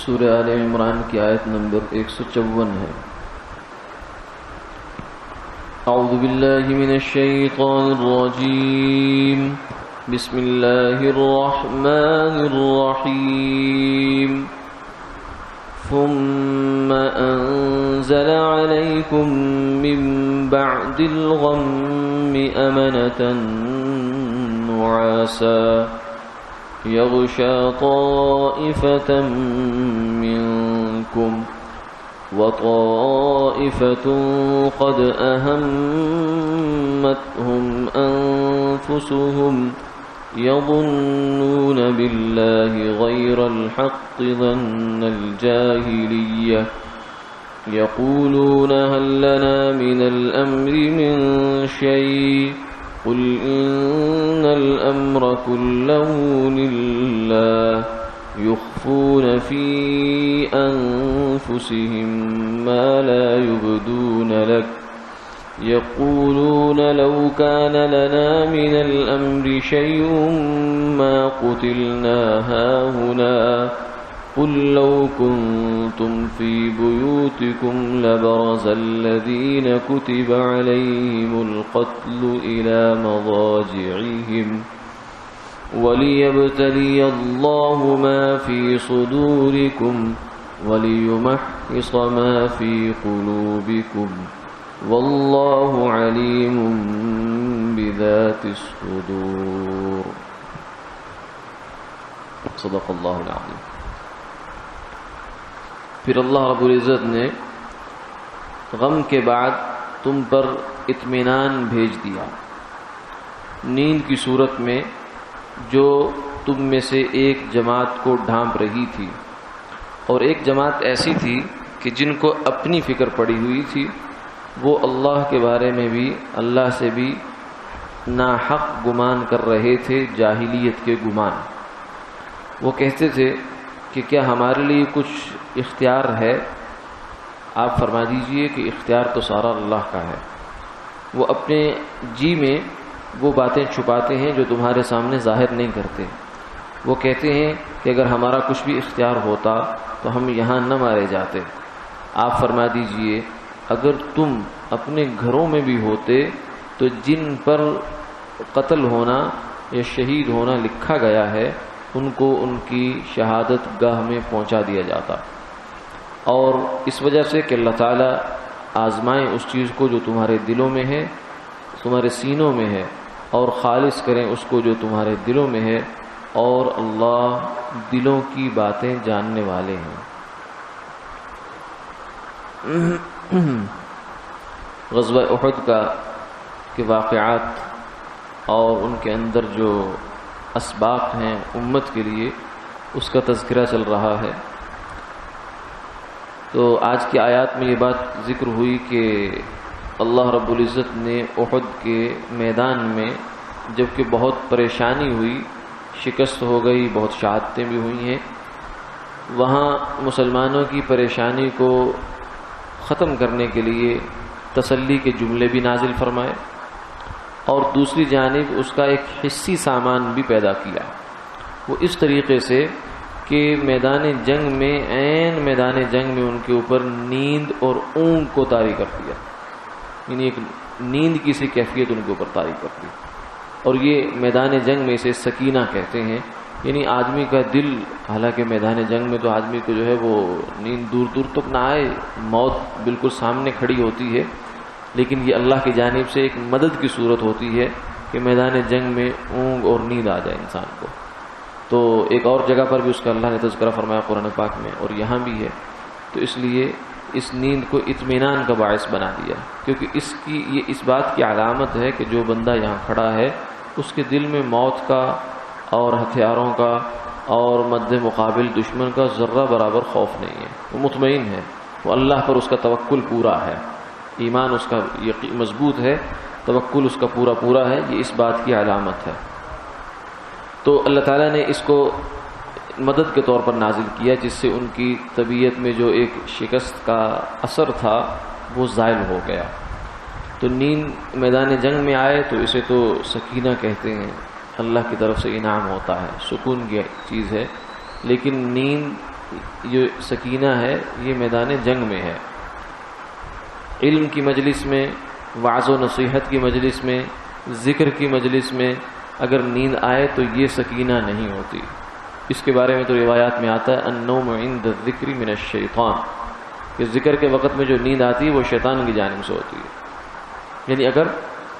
سورہ آل عمران کی آیت نمبر 154 ہے۔ اعوذ باللہ من الشیطان الرجیم، بسم اللہ الرحمن الرحیم۔ ثم انزل علیکم من بعد الغم امنة نعاسا يغشى طائفة منكم وطائفة قد أهمتهم أنفسهم يظنون بالله غير الحق ظن الجاهلية يقولون هل لنا من الأمر من شيء قل إن الأمر كله لله يخفون في أنفسهم ما لا يبدون لك يقولون لو كان لنا من الأمر شيء ما قتلنا هاهنا قل لو كنتم في بيوتكم لبرز الذين كتب عليهم القتل إلى مضاجعهم وليبتلي الله ما في صدوركم وليمحص ما في قلوبكم والله عليم بذات الصدور۔ صدق اللہ العظیم۔ پھر اللہ رب العزت نے غم کے بعد تم پر اطمینان بھیج دیا، نیند کی صورت میں جو تم میں سے ایک جماعت کو ڈھانپ رہی تھی، اور ایک جماعت ایسی تھی کہ جن کو اپنی فکر پڑی ہوئی تھی، وہ اللہ کے بارے میں بھی اللہ سے بھی ناحق گمان کر رہے تھے، جاہلیت کے گمان۔ وہ کہتے تھے کہ کیا ہمارے لیے کچھ اختیار ہے؟ آپ فرما دیجئے کہ اختیار تو سارا اللہ کا ہے۔ وہ اپنے جی میں وہ باتیں چھپاتے ہیں جو تمہارے سامنے ظاہر نہیں کرتے۔ وہ کہتے ہیں کہ اگر ہمارا کچھ بھی اختیار ہوتا تو ہم یہاں نہ مارے جاتے۔ آپ فرما دیجئے اگر تم اپنے گھروں میں بھی ہوتے تو جن پر قتل ہونا یا شہید ہونا لکھا گیا ہے ان کو ان کی شہادت گاہ میں پہنچا دیا جاتا، اور اس وجہ سے کہ اللہ تعالیٰ آزمائیں اس چیز کو جو تمہارے دلوں میں ہے، تمہارے سینوں میں ہے، اور خالص کریں اس کو جو تمہارے دلوں میں ہے، اور اللہ دلوں کی باتیں جاننے والے ہیں۔ غزوہ احد کا کے واقعات اور ان کے اندر جو اسباق ہیں امت کے لیے، اس کا تذکرہ چل رہا ہے۔ تو آج کی آیات میں یہ بات ذکر ہوئی کہ اللہ رب العزت نے احد کے میدان میں جب کہ بہت پریشانی ہوئی، شکست ہو گئی، بہت شہادتیں بھی ہوئی ہیں، وہاں مسلمانوں کی پریشانی کو ختم کرنے کے لیے تسلی کے جملے بھی نازل فرمائے، اور دوسری جانب اس کا ایک حصی سامان بھی پیدا کیا۔ وہ اس طریقے سے کہ میدان جنگ میں، عین میدان جنگ میں ان کے اوپر نیند اور اونگ کو طاری کر دیا، یعنی ایک نیند کی سی کیفیت ان کے اوپر طاری کر دی۔ اور یہ میدان جنگ میں اسے سکینہ کہتے ہیں، یعنی آدمی کا دل، حالانکہ میدان جنگ میں تو آدمی کو جو ہے وہ نیند دور دور تک نہ آئے، موت بالکل سامنے کھڑی ہوتی ہے، لیکن یہ اللہ کی جانب سے ایک مدد کی صورت ہوتی ہے کہ میدان جنگ میں اونگ اور نیند آ جائے انسان کو۔ تو ایک اور جگہ پر بھی اس کا اللہ نے تذکرہ فرمایا قرآن پاک میں، اور یہاں بھی ہے۔ تو اس لیے اس نیند کو اطمینان کا باعث بنا دیا، کیونکہ یہ اس بات کی علامت ہے کہ جو بندہ یہاں کھڑا ہے اس کے دل میں موت کا اور ہتھیاروں کا اور مد مقابل دشمن کا ذرہ برابر خوف نہیں ہے، وہ مطمئن ہے، وہ اللہ پر اس کا توکل پورا ہے، ایمان اس کا مضبوط ہے، توکل اس کا پورا ہے۔ یہ اس بات کی علامت ہے۔ تو اللہ تعالیٰ نے اس کو مدد کے طور پر نازل کیا، جس سے ان کی طبیعت میں جو ایک شکست کا اثر تھا وہ زائل ہو گیا۔ تو نیند میدان جنگ میں آئے تو اسے تو سکینہ کہتے ہیں، اللہ کی طرف سے انعام ہوتا ہے، سکون کی چیز ہے، لیکن نیند یہ سکینہ ہے یہ میدان جنگ میں ہے. علم کی مجلس میں، وعظ و نصیحت کی مجلس میں، ذکر کی مجلس میں اگر نیند آئے تو یہ سکینہ نہیں ہوتی. اس کے بارے میں تو روایات میں آتا ہے النوم عند الذکر من الشیطان، کہ ذکر کے وقت میں جو نیند آتی ہے وہ شیطان کی جانب سے ہوتی ہے. یعنی اگر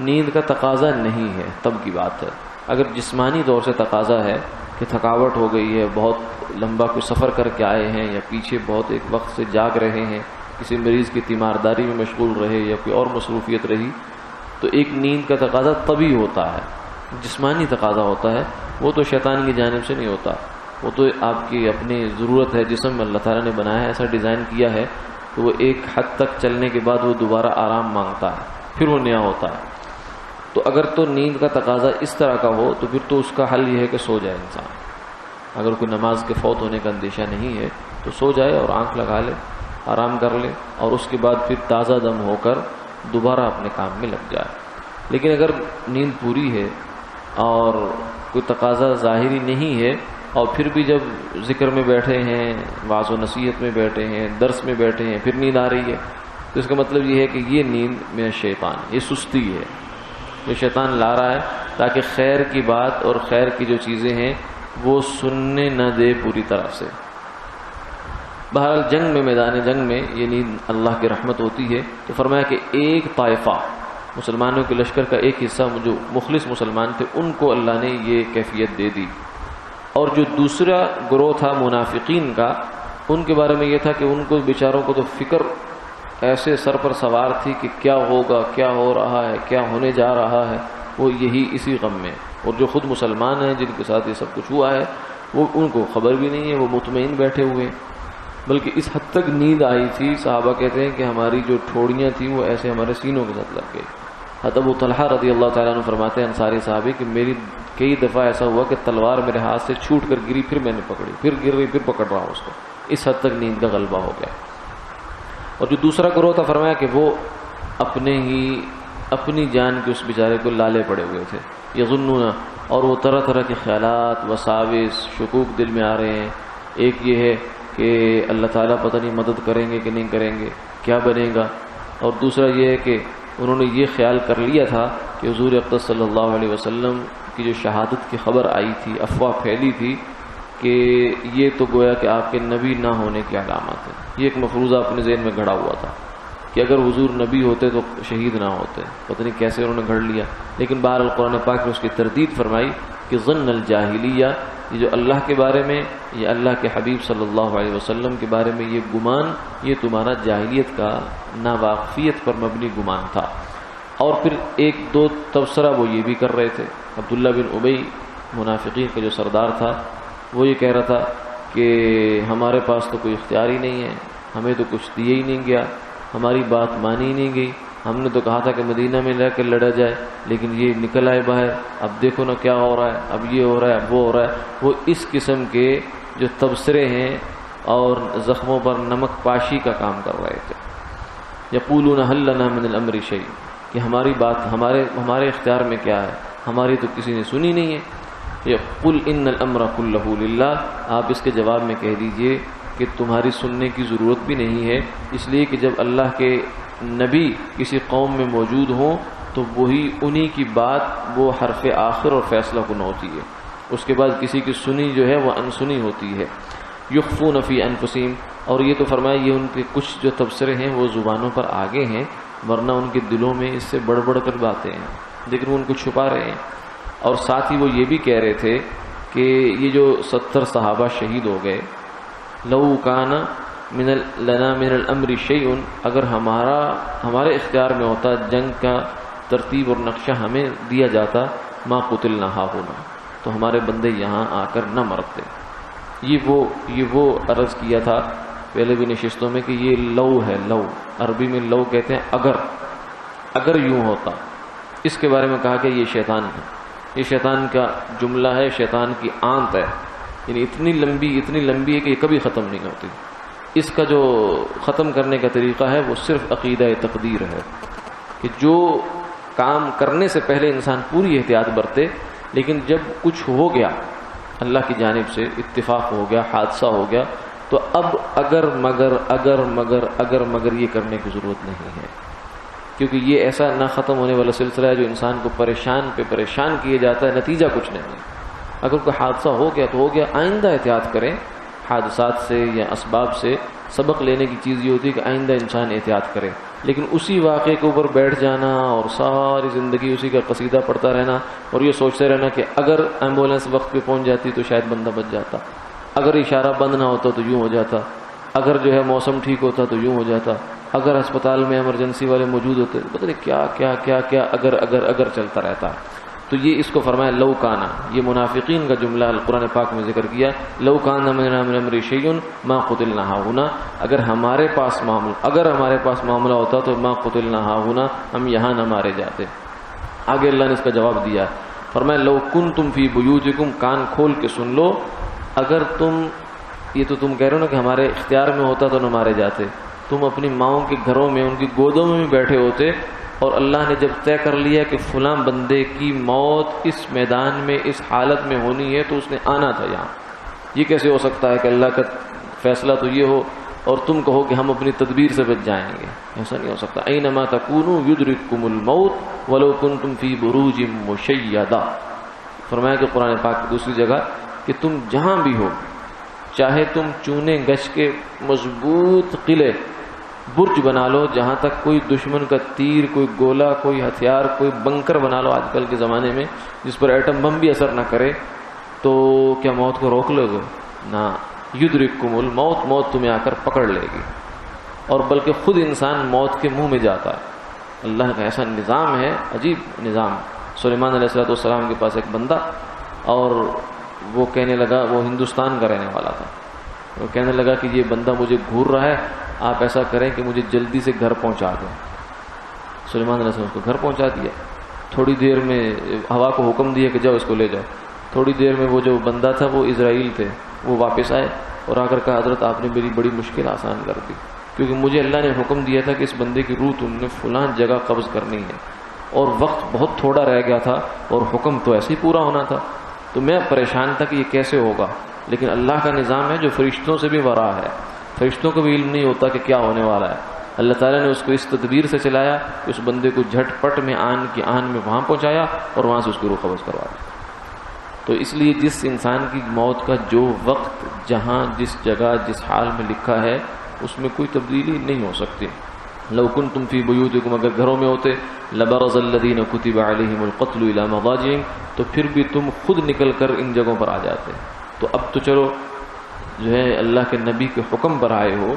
نیند کا تقاضا نہیں ہے تب کی بات ہے. اگر جسمانی طور سے تقاضا ہے کہ تھکاوٹ ہو گئی ہے، بہت لمبا کوئی سفر کر کے آئے ہیں یا پیچھے بہت ایک وقت سے جاگ رہے ہیں، کسی مریض کی تیمارداری میں مشغول رہے یا کوئی اور مصروفیت رہی، تو ایک نیند کا تقاضا طبی ہوتا ہے، جسمانی تقاضا ہوتا ہے. وہ تو شیطان کی جانب سے نہیں ہوتا، وہ تو آپ کی اپنی ضرورت ہے. جسم اللہ تعالیٰ نے بنایا ہے، ایسا ڈیزائن کیا ہے کہ وہ ایک حد تک چلنے کے بعد وہ دوبارہ آرام مانگتا ہے، پھر وہ نیا ہوتا ہے. تو اگر تو نیند کا تقاضا اس طرح کا ہو تو پھر تو اس کا حل یہ ہے کہ سو جائے انسان. اگر کوئی نماز کے فوت ہونے کا اندیشہ نہیں ہے تو سو جائے اور آنکھ لگا لے، آرام کر لے، اور اس کے بعد پھر تازہ دم ہو کر دوبارہ اپنے کام میں لگ جائے. لیکن اگر نیند پوری ہے اور کوئی تقاضا ظاہری نہیں ہے اور پھر بھی جب ذکر میں بیٹھے ہیں، وعظ و نصیحت میں بیٹھے ہیں، درس میں بیٹھے ہیں، پھر نیند آ رہی ہے، تو اس کا مطلب یہ ہے کہ یہ نیند من الشیطان، یہ سستی ہے، یہ شیطان لا رہا ہے تاکہ خیر کی بات اور خیر کی جو چیزیں ہیں وہ سننے نہ دے پوری طرح سے. بہرحال جنگ میں، میدان جنگ میں یہ نیند اللہ کی رحمت ہوتی ہے. تو فرمایا کہ ایک طائفہ، مسلمانوں کے لشکر کا ایک حصہ جو مخلص مسلمان تھے، ان کو اللہ نے یہ کیفیت دے دی. اور جو دوسرا گروہ تھا منافقین کا، ان کے بارے میں یہ تھا کہ ان کو بیچاروں کو تو فکر ایسے سر پر سوار تھی کہ کیا ہوگا، کیا ہو رہا ہے، کیا ہونے جا رہا ہے، وہ یہی اسی غم میں. اور جو خود مسلمان ہیں جن کے ساتھ یہ سب کچھ ہوا ہے، وہ ان کو خبر بھی نہیں ہے، وہ مطمئن بیٹھے ہوئے. بلکہ اس حد تک نیند آئی تھی، صحابہ کہتے ہیں کہ ہماری جو ٹھوڑیاں تھیں وہ ایسے ہمارے سینوں کے ساتھ لگ گئی. حضرت ابو طلحہ رضی اللہ تعالیٰ عنہ فرماتے ہیں، انصاری صحابی، کہ میری کئی دفعہ ایسا ہوا کہ تلوار میرے ہاتھ سے چھوٹ کر گری، پھر میں نے پکڑی، پھر گر رہی، پھر پکڑ رہا ہوں اس کو. اس حد تک نیند کا غلبہ ہو گیا. اور جو دوسرا گروہ تھا، فرمایا کہ وہ اپنی جان کے اس بیچارے کو لالے پڑے ہوئے تھے، یظنون، اور وہ طرح طرح کے خیالات، وساوس، شکوک دل میں آ رہے ہیں. ایک یہ ہے کہ اللہ تعالیٰ پتہ نہیں مدد کریں گے کہ نہیں کریں گے، کیا بنے گا. اور دوسرا یہ ہے کہ انہوں نے یہ خیال کر لیا تھا کہ حضور اقدس صلی اللہ علیہ وسلم کی جو شہادت کی خبر آئی تھی، افواہ پھیلی تھی کہ یہ تو گویا کہ آپ کے نبی نہ ہونے کی علامات ہے. یہ ایک مفروضہ اپنے ذہن میں گھڑا ہوا تھا کہ اگر حضور نبی ہوتے تو شہید نہ ہوتے. پتہ نہیں کیسے انہوں نے گھڑ لیا. لیکن بہرحال قرآن پاک نے اس کی تردید فرمائی کہ ظن الجاہلیہ، یہ جو اللہ کے بارے میں، یہ اللہ کے حبیب صلی اللہ علیہ وسلم کے بارے میں یہ گمان، یہ تمہارا جاہلیت کا، ناواقفیت پر مبنی گمان تھا. اور پھر ایک دو تبصرہ وہ یہ بھی کر رہے تھے. عبداللہ بن ابی، منافقین کا جو سردار تھا، وہ یہ کہہ رہا تھا کہ ہمارے پاس تو کوئی اختیار ہی نہیں ہے، ہمیں تو کچھ دیا ہی نہیں گیا، ہماری بات مانی ہی نہیں گئی. ہم نے تو کہا تھا کہ مدینہ میں رہ کے لڑا جائے، لیکن یہ نکل آئے باہر، اب دیکھو نا کیا ہو رہا ہے، اب یہ ہو رہا ہے، اب وہ ہو رہا ہے. وہ اس قسم کے جو تبصرے ہیں اور زخموں پر نمک پاشی کا کام کر رہے تھے. یقولون هل لنا من الامر شیء، کہ ہماری بات ہمارے اختیار میں کیا ہے، ہماری تو کسی نے سنی نہیں ہے. قل ان الامر كله للہ، آپ اس کے جواب میں کہہ دیجئے کہ تمہاری سننے کی ضرورت بھی نہیں ہے، اس لیے کہ جب اللہ کے نبی کسی قوم میں موجود ہوں تو وہی انہی کی بات وہ حرف آخر اور فیصلہ کن ہوتی ہے. اس کے بعد کسی کی سنی جو ہے وہ انسنی ہوتی ہے. یخفون فی انفسہم، اور یہ تو فرمایا یہ ان کے کچھ جو تبصرے ہیں وہ زبانوں پر آگے ہیں، ورنہ ان کے دلوں میں اس سے بڑھ بڑھ کر باتیں ہیں، لیکن وہ ان کو چھپا رہے ہیں. اور ساتھ ہی وہ یہ بھی کہہ رہے تھے کہ یہ جو 70 صحابہ شہید ہو گئے، لو کان لنا من الامر شیء، اگر ہمارے اختیار میں ہوتا جنگ کا ترتیب اور نقشہ ہمیں دیا جاتا، ما قتلنا ہاہنا، تو ہمارے بندے یہاں آ کر نہ مرتے. یہ وہ عرض کیا تھا پہلے بھی نشستوں میں کہ یہ لو ہے، لو عربی میں لو کہتے ہیں اگر یوں ہوتا. اس کے بارے میں کہا کہ یہ شیطان ہے، یہ شیطان کا جملہ ہے، شیطان کی آنت ہے، یعنی اتنی لمبی ہے کہ یہ کبھی ختم نہیں ہوتی. اس کا جو ختم کرنے کا طریقہ ہے وہ صرف عقیدہ تقدیر ہے کہ جو کام کرنے سے پہلے انسان پوری احتیاط برتے، لیکن جب کچھ ہو گیا، اللہ کی جانب سے اتفاق ہو گیا، حادثہ ہو گیا، تو اب اگر مگر یہ کرنے کی ضرورت نہیں ہے، کیونکہ یہ ایسا نہ ختم ہونے والا سلسلہ ہے جو انسان کو پریشان پہ پریشان کیے جاتا ہے، نتیجہ کچھ نہیں ہے۔ اگر کوئی حادثہ ہو گیا تو ہو گیا، آئندہ احتیاط کریں۔ حادثات سے یا اسباب سے سبق لینے کی چیز یہ ہوتی ہے کہ آئندہ انسان احتیاط کرے، لیکن اسی واقعے کے اوپر بیٹھ جانا اور ساری زندگی اسی کا قصیدہ پڑھتا رہنا اور یہ سوچتے رہنا کہ اگر ایمبولینس وقت پہ پہنچ جاتی تو شاید بندہ بچ جاتا، اگر اشارہ بند نہ ہوتا تو یوں ہو جاتا، اگر جو ہے موسم ٹھیک ہوتا تو یوں ہو جاتا، اگر ہسپتال میں ایمرجنسی والے موجود ہوتے تو پتہ نہیں کیا کیا کیا کیا اگر چلتا رہتا۔ تو یہ اس کو فرمایا لو کانا، یہ منافقین کا جملہ القرآن پاک میں ذکر کیا، لو کانا من امر شیء ما قتلنا ہاہنا، اگر ہمارے پاس معاملہ ہوتا تو ما قتلنا ہاہنا، ہم یہاں نہ مارے جاتے۔ آگے اللہ نے اس کا جواب دیا، فرمایا لو کنتم فی بیوتکم، کان کھول کے سن لو، اگر تم، یہ تو تم کہہ رہے ہو نا کہ ہمارے اختیار میں ہوتا تو نہ مارے جاتے، تم اپنی ماؤں کے گھروں میں ان کی گودوں میں بھی بیٹھے ہوتے اور اللہ نے جب طے کر لیا کہ فلاں بندے کی موت اس میدان میں اس حالت میں ہونی ہے تو اس نے آنا تھا یہاں۔ یہ کیسے ہو سکتا ہے کہ اللہ کا فیصلہ تو یہ ہو اور تم کہو کہ ہم اپنی تدبیر سے بچ جائیں گے؟ ایسا نہیں ہو سکتا۔ اینما تکونوا یدرککم الموت ولو کنتم فی بروج مشیدہ، فرمایا کہ قرآن پاک کی دوسری جگہ کہ تم جہاں بھی ہو، چاہے تم چونے گچھ کے مضبوط قلعے برج بنا لو، جہاں تک کوئی دشمن کا تیر، کوئی گولا، کوئی ہتھیار، کوئی بنکر بنا لو آج کل کے زمانے میں جس پر ایٹم بم بھی اثر نہ کرے، تو کیا موت کو روک لو گے؟ نہ، یدرککم الموت، موت تمہیں آ کر پکڑ لے گی، اور بلکہ خود انسان موت کے منہ میں جاتا ہے۔ اللہ کا ایسا نظام ہے، عجیب نظام۔ سلیمان علیہ السلام کے پاس ایک بندہ، اور وہ کہنے لگا، وہ ہندوستان کا رہنے والا تھا، وہ کہنے لگا کہ یہ بندہ مجھے گھور رہا ہے، آپ ایسا کریں کہ مجھے جلدی سے گھر پہنچا دیں۔ سلیمان علیہ السلام کو گھر پہنچا دیا، تھوڑی دیر میں ہوا کو حکم دیا کہ جاؤ اس کو لے جاؤ۔ تھوڑی دیر میں وہ جو بندہ تھا وہ اسرائیل تھے، وہ واپس آئے اور آ کر کہا حضرت آپ نے میری بڑی مشکل آسان کر دی، کیونکہ مجھے اللہ نے حکم دیا تھا کہ اس بندے کی روح تم نے فلاں جگہ قبض کرنی ہے، اور وقت بہت تھوڑا رہ گیا تھا اور حکم تو ایسے ہی پورا ہونا تھا، تو میں پریشان تھا کہ یہ کیسے ہوگا۔ لیکن اللہ کا نظام ہے جو فرشتوں سے بھی ورا ہے، فرشتوں کو بھی علم نہیں ہوتا کہ کیا ہونے والا ہے۔ اللہ تعالیٰ نے اس کو اس تدبیر سے چلایا کہ اس بندے کو جھٹ پٹ میں آن کی آن میں وہاں پہنچایا اور وہاں سے اس کو روح قبض کروا دیا۔ تو اس لیے جس انسان کی موت کا جو وقت، جہاں، جس جگہ، جس حال میں لکھا ہے، اس میں کوئی تبدیلی نہیں ہو سکتی۔ لو کنتم فی بیوتکم، اگر گھروں میں ہوتے، لبرز الذین کتب علیہم القتل الی مضاجعہم، تو پھر بھی تم خود نکل کر ان جگہوں پر آ جاتے۔ تو اب تو چلو جو ہے اللہ کے نبی کے حکم پر آئے ہو،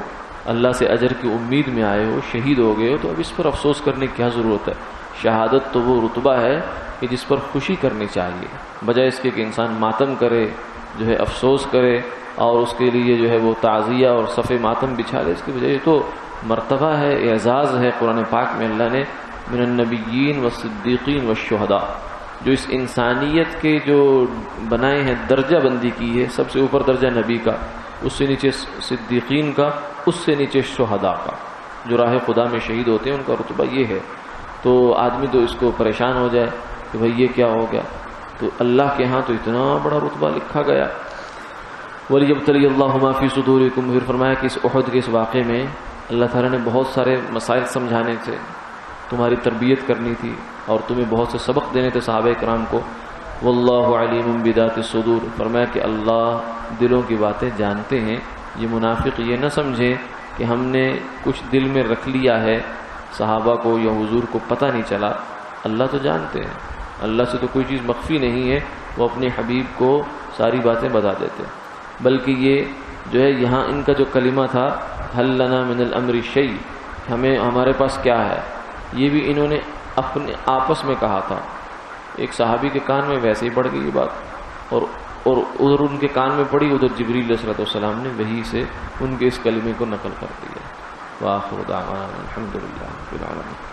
اللہ سے اجر کی امید میں آئے ہو، شہید ہو گئے ہو، تو اب اس پر افسوس کرنے کی کیا ضرورت ہے؟ شہادت تو وہ رتبہ ہے کہ جس پر خوشی کرنی چاہیے، بجائے اس کے کہ انسان ماتم کرے، جو ہے افسوس کرے اور اس کے لیے جو ہے وہ تعزیہ اور صف ماتم بچھا دے۔ اس کی وجہ تو مرتبہ ہے، اعزاز ہے قرآن پاک میں اللہ نے من النبیین والصدیقین والشہداء، جو اس انسانیت کے جو بنائے ہیں درجہ بندی کی ہے، سب سے اوپر درجہ نبی کا، اس سے نیچے صدیقین کا، اس سے نیچے شہداء کا، جو راہ خدا میں شہید ہوتے ہیں ان کا رتبہ یہ ہے۔ تو آدمی تو اس کو پریشان ہو جائے کہ بھئی یہ کیا ہو گیا، تو اللہ کے ہاں تو اتنا بڑا رتبہ لکھا گیا۔ وَلِيَبْتَلِيَ اللَّهُ مَا فِي صُدُورِكُمْ، پھر فرمایا کہ اس احد کے اس واقعے میں اللہ تعالیٰ نے بہت سارے مسائل سمجھانے تھے، تمہاری تربیت کرنی تھی اور تمہیں بہت سے سبق دینے تھے صحابہ کرام کو۔ واللہ علیم بذات الصدور، فرمایا کہ اللہ دلوں کی باتیں جانتے ہیں۔ یہ منافق یہ نہ سمجھے کہ ہم نے کچھ دل میں رکھ لیا ہے، صحابہ کو یا حضور کو پتہ نہیں چلا، اللہ تو جانتے ہیں، اللہ سے تو کوئی چیز مخفی نہیں ہے، وہ اپنے حبیب کو ساری باتیں بتا دیتے۔ بلکہ یہ جو ہے یہاں ان کا جو کلمہ تھا حل لنا من الامر شیء، ہمیں ہمارے پاس کیا ہے، یہ بھی انہوں نے اپنے آپس میں کہا تھا۔ ایک صحابی کے کان میں ویسے ہی پڑ گئی یہ بات، اور ادھر ان کے کان میں پڑی، ادھر جبریل علیہ السلام نے وحی سے ان کے اس کلمے کو نقل کر دیا۔ وآخر دعوانا الحمدللہ رب العالمین۔